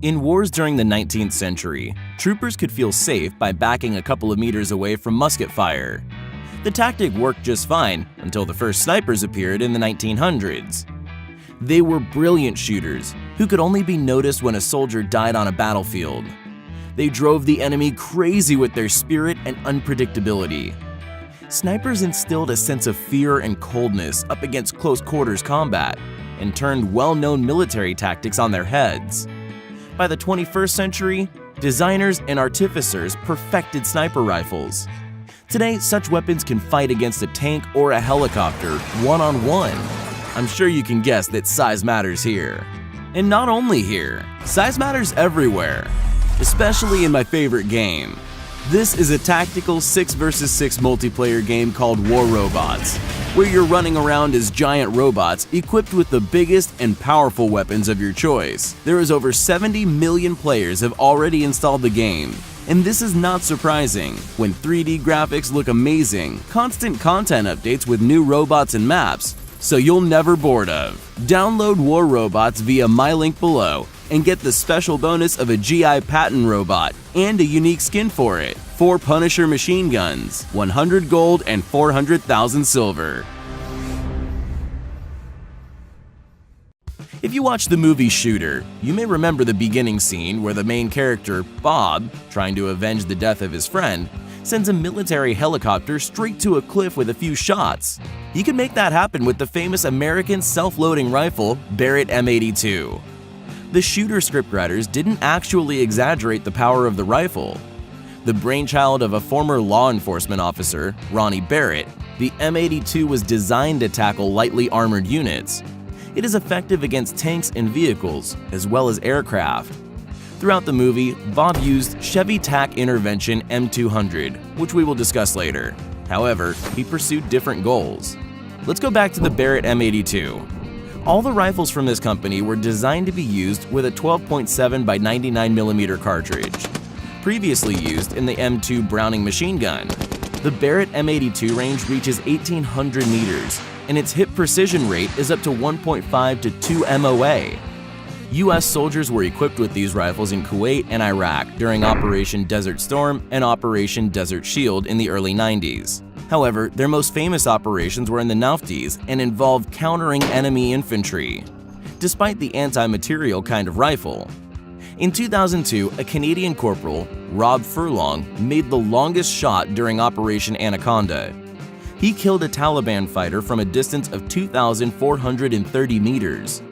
In wars during the 19th century, troopers could feel safe by backing a couple of meters away from musket fire. The tactic worked just fine until the first snipers appeared in the 1900s. They were brilliant shooters who could only be noticed when a soldier died on a battlefield. They drove the enemy crazy with their spirit and unpredictability. Snipers instilled a sense of fear and coldness up against close-quarters combat and turned well-known military tactics on their heads. By the 21st century, designers and artificers perfected sniper rifles. Today, such weapons can fight against a tank or a helicopter one-on-one. I'm sure you can guess that size matters here. And not only here, size matters everywhere, especially in my favorite game. This is a tactical 6 vs 6 multiplayer game called War Robots, where you're running around as giant robots equipped with the biggest and powerful weapons of your choice. There is over 70 million players have already installed the game, and this is not surprising when 3D graphics look amazing, constant content updates with new robots and maps, so you'll never bored of. Download War Robots via my link below and get the special bonus of a GI Patton robot and a unique skin for it, 4 Punisher machine guns, 100 gold and 400,000 silver. If you watch the movie Shooter, you may remember the beginning scene where the main character, Bob, trying to avenge the death of his friend, sends a military helicopter straight to a cliff with a few shots. You can make that happen with the famous American self-loading rifle, Barrett M82. The Shooter scriptwriters didn't actually exaggerate the power of the rifle. The brainchild of a former law enforcement officer, Ronnie Barrett, the M82 was designed to tackle lightly armored units. It is effective against tanks and vehicles, as well as aircraft. Throughout the movie, Bob used Chevy TAC Intervention M200, which we will discuss later. However, he pursued different goals. Let's go back to the Barrett M82. All the rifles from this company were designed to be used with a 12.7 by 99mm cartridge, previously used in the M2 Browning machine gun. The Barrett M82 range reaches 1,800 meters, and its hit precision rate is up to 1.5 to 2 MOA. US soldiers were equipped with these rifles in Kuwait and Iraq during Operation Desert Storm and Operation Desert Shield in the early 90s. However, their most famous operations were in the 90s and involved countering enemy infantry, despite the anti-material kind of rifle. In 2002, a Canadian corporal, Rob Furlong, made the longest shot during Operation Anaconda. He killed a Taliban fighter from a distance of 2,430 meters.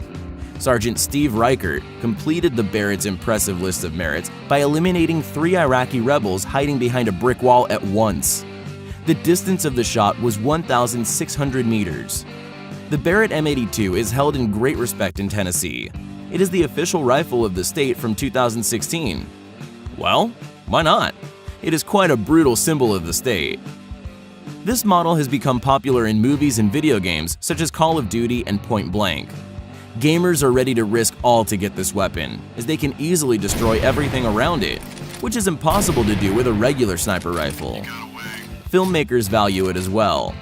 Sergeant Steve Reichert completed the Barrett's impressive list of merits by eliminating 3 Iraqi rebels hiding behind a brick wall at once. The distance of the shot was 1,600 meters. The Barrett M82 is held in great respect in Tennessee. It is the official rifle of the state from 2016. Well, why not? It is quite a brutal symbol of the state. This model has become popular in movies and video games such as Call of Duty and Point Blank. Gamers are ready to risk all to get this weapon, as they can easily destroy everything around it, which is impossible to do with a regular sniper rifle. Filmmakers value it as well.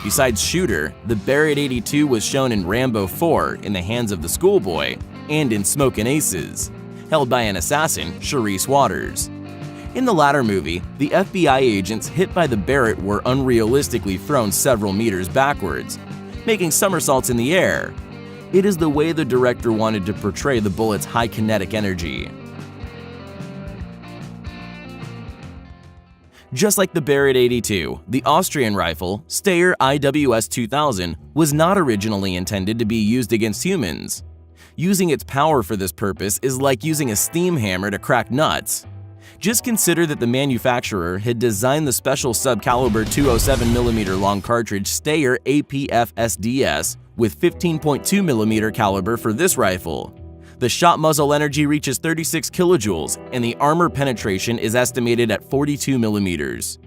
Besides Shooter, the Barrett 82 was shown in Rambo 4 in the hands of the schoolboy and in Smokin' Aces, held by an assassin, Charisse Waters. In the latter movie, the FBI agents hit by the Barrett were unrealistically thrown several meters backwards, making somersaults in the air. It is the way the director wanted to portray the bullet's high kinetic energy. Just like the Barrett 82, the Austrian rifle, Steyr IWS 2000, was not originally intended to be used against humans. Using its power for this purpose is like using a steam hammer to crack nuts. Just consider that the manufacturer had designed the special subcaliber 207mm long cartridge Steyr APF SDS with 15.2mm caliber for this rifle. The shot muzzle energy reaches 36 kilojoules, and the armor penetration is estimated at 42 millimeters.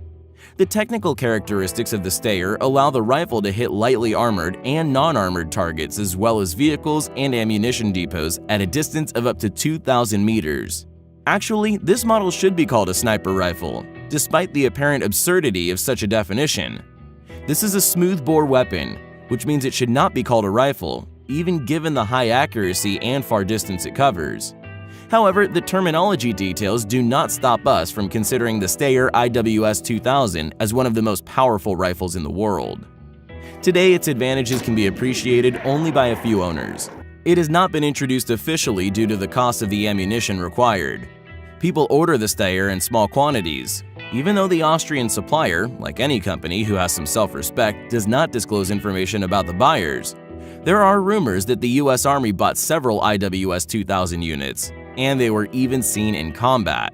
The technical characteristics of the Steyr allow the rifle to hit lightly armored and non-armored targets as well as vehicles and ammunition depots at a distance of up to 2,000 meters. Actually, this model should be called a sniper rifle, despite the apparent absurdity of such a definition. This is a smoothbore weapon, which means it should not be called a rifle, even given the high accuracy and far distance it covers. However, the terminology details do not stop us from considering the Steyr IWS 2000 as one of the most powerful rifles in the world. Today, its advantages can be appreciated only by a few owners. It has not been introduced officially due to the cost of the ammunition required. People order the Steyr in small quantities. Even though the Austrian supplier, like any company who has some self-respect, does not disclose information about the buyers, there are rumors that the US Army bought several IWS 2000 units, and they were even seen in combat.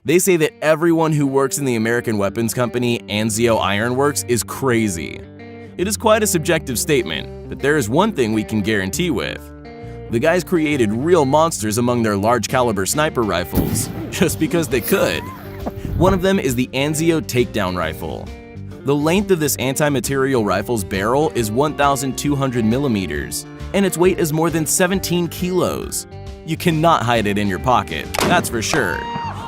They say that everyone who works in the American weapons company Anzio Iron Works is crazy. It is quite a subjective statement, but there is one thing we can guarantee with. The guys created real monsters among their large caliber sniper rifles, just because they could. One of them is the Anzio Takedown Rifle. The length of this anti-material rifle's barrel is 1,200 millimeters, and its weight is more than 17 kilos. You cannot hide it in your pocket, that's for sure.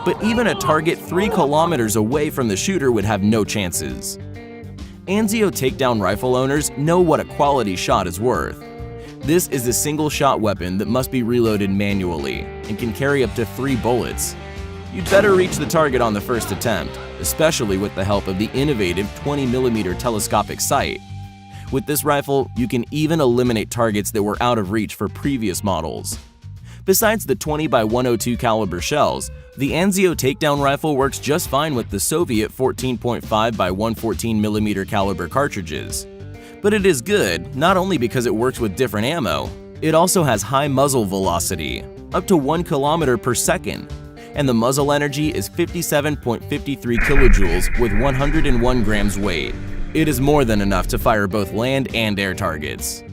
But even a target 3 kilometers away from the shooter would have no chances. Anzio Takedown rifle owners know what a quality shot is worth. This is a single-shot weapon that must be reloaded manually and can carry up to 3 bullets. You'd better reach the target on the first attempt, especially with the help of the innovative 20mm telescopic sight. With this rifle, you can even eliminate targets that were out of reach for previous models. Besides the 20x102 caliber shells, the Anzio Takedown rifle works just fine with the Soviet 14.5x114mm caliber cartridges. But it is good not only because it works with different ammo, it also has high muzzle velocity, up to 1 kilometer per second, and the muzzle energy is 57.53 kilojoules with 101 grams weight. It is more than enough to fire both land and air targets.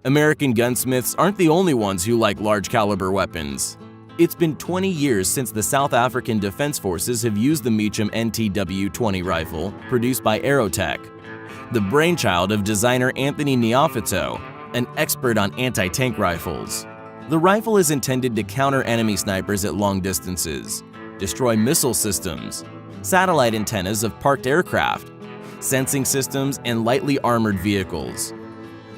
American gunsmiths aren't the only ones who like large caliber weapons. It's been 20 years since the South African Defense Forces have used the Meacham NTW-20 rifle produced by Aerotech, the brainchild of designer Anthony Neofito, an expert on anti-tank rifles. The rifle is intended to counter enemy snipers at long distances, destroy missile systems, satellite antennas of parked aircraft, sensing systems, and lightly armored vehicles.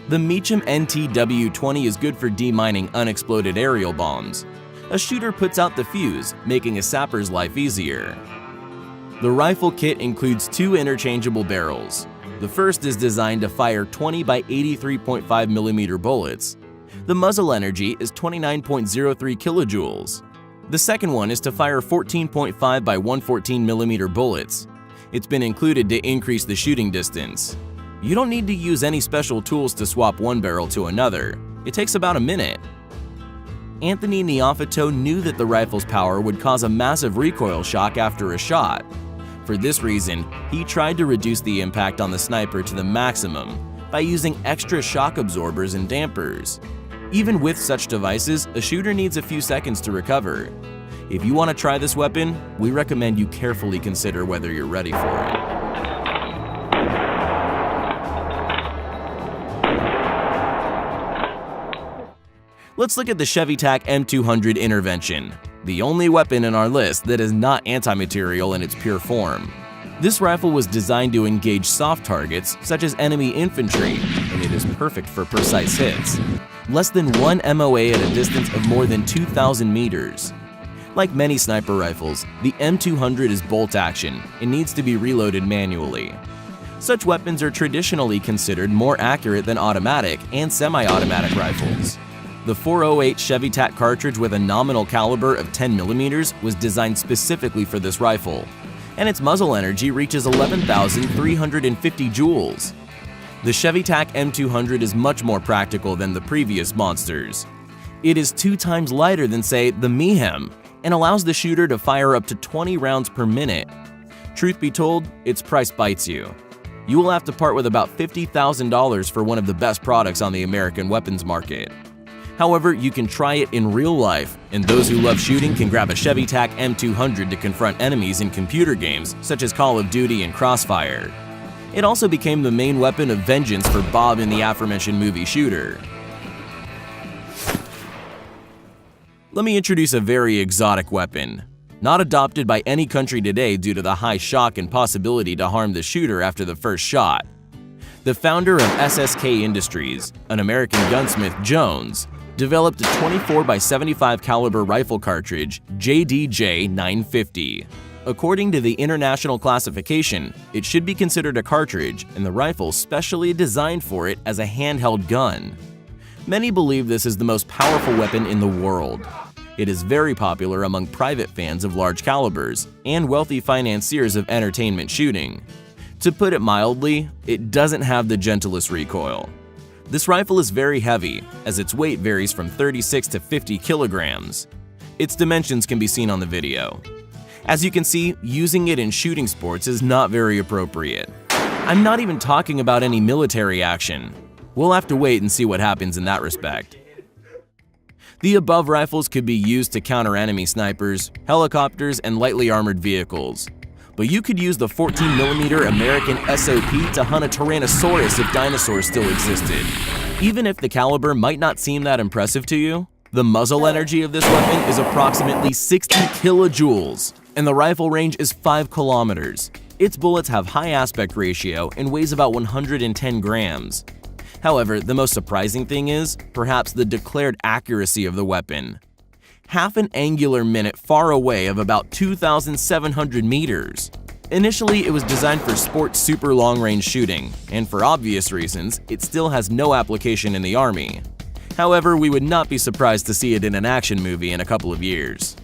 The Meacham NTW-20 is good for demining unexploded aerial bombs. A shooter puts out the fuse, making a sapper's life easier. The rifle kit includes 2 interchangeable barrels. The first is designed to fire 20 by 83.5mm bullets. The muzzle energy is 29.03 kilojoules. The second one is to fire 14.5 by 114mm bullets. It's been included to increase the shooting distance. You don't need to use any special tools to swap one barrel to another. It takes about a minute. Anthony Neofito knew that the rifle's power would cause a massive recoil shock after a shot. For this reason, he tried to reduce the impact on the sniper to the maximum by using extra shock absorbers and dampers. Even with such devices, a shooter needs a few seconds to recover. If you want to try this weapon, we recommend you carefully consider whether you're ready for it. Let's look at the Chevy-Tac M200 Intervention, the only weapon in our list that is not anti-material in its pure form. This rifle was designed to engage soft targets such as enemy infantry, and it is perfect for precise hits. Less than 1 MOA at a distance of more than 2,000 meters. Like many sniper rifles, the M200 is bolt action and needs to be reloaded manually. Such weapons are traditionally considered more accurate than automatic and semi-automatic rifles. The .408 Chevy-Tac cartridge with a nominal caliber of 10mm was designed specifically for this rifle, and its muzzle energy reaches 11,350 joules. The Chevy-Tac M200 is much more practical than the previous monsters. It is 2 times lighter than, say, the Meehem, and allows the shooter to fire up to 20 rounds per minute. Truth be told, its price bites you. You will have to part with about $50,000 for one of the best products on the American weapons market. However, you can try it in real life, and those who love shooting can grab a Chevy-Tac M200 to confront enemies in computer games such as Call of Duty and Crossfire. It also became the main weapon of vengeance for Bob in the aforementioned movie Shooter. Let me introduce a very exotic weapon, not adopted by any country today due to the high shock and possibility to harm the shooter after the first shot. The founder of SSK Industries, an American gunsmith, Jones, developed a 24x75 caliber rifle cartridge, JDJ-950. According to the international classification, it should be considered a cartridge and the rifle specially designed for it as a handheld gun. Many believe this is the most powerful weapon in the world. It is very popular among private fans of large calibers and wealthy financiers of entertainment shooting. To put it mildly, it doesn't have the gentlest recoil. This rifle is very heavy, as its weight varies from 36 to 50 kilograms. Its dimensions can be seen on the video. As you can see, using it in shooting sports is not very appropriate. I'm not even talking about any military action. We'll have to wait and see what happens in that respect. The above rifles could be used to counter enemy snipers, helicopters, and lightly armored vehicles. But you could use the 14mm American SOP to hunt a Tyrannosaurus if dinosaurs still existed. Even if the caliber might not seem that impressive to you, the muzzle energy of this weapon is approximately 60 kilojoules, and the rifle range is 5 kilometers. Its bullets have high aspect ratio and weighs about 110 grams. However, the most surprising thing is, perhaps the declared accuracy of the weapon. Half an angular minute far away of about 2,700 meters. Initially, it was designed for sport super long-range shooting, and for obvious reasons, it still has no application in the Army. However, we would not be surprised to see it in an action movie in a couple of years.